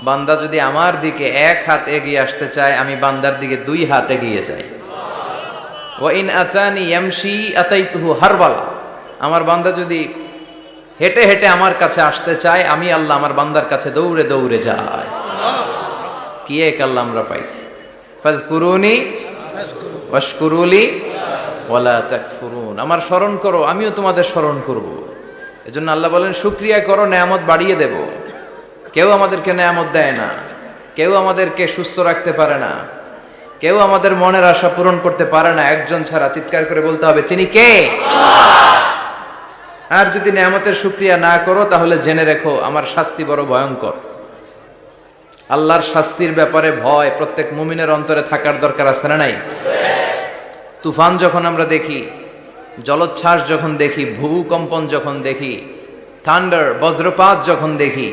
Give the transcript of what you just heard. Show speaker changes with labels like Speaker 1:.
Speaker 1: বান্দা যদি আমার দিকে এক হাত এগিয়ে আসতে চায়, আমি বান্দার দিকে 2 হাত এগিয়ে যাই। ওয়া ইন আতানি ইয়ামশি আতাইতুহু হারওয়ালা, আমার বান্দা যদি হেঁটে হেঁটে আমার কাছে আসতে চায়, আমি আল্লাহ আমার বান্দার কাছে দৌড়ে দৌড়ে যাই। কি এক আল্লাহ আমরা পাইছি। ফাযকুরুনি ওয়াশকুরুলি ওয়ালা তাকফুরুন, আমার স্মরণ করো, আমিও তোমাদের স্মরণ করব। এজন্য আল্লাহ বলেন শুকরিয়া করো, নেয়ামত বাড়িয়ে দেব। কেউ আমাদেরকে নেয়ামত দেয় না, কেউ আমাদেরকে সুস্থ রাখতে পারে না, কেউ আমাদের মনের আশা পূরণ করতে পারে না, একজন ছাড়া। চিৎকার করে বলতে হবে, তিনি কে? আর যদি নেয়ামতের শুকরিয়া না করো, তাহলে জেনে রেখো আমার শাস্তি বড় ভয়ঙ্কর। আল্লাহর শাস্তির ব্যাপারে ভয় প্রত্যেক মুমিনের অন্তরে থাকার দরকার আছে না নাই? তুফান যখন আমরা দেখি, জলোচ্ছ্বাস যখন দেখি, ভূকম্পন যখন দেখি, থান্ডার বজ্রপাত যখন দেখি,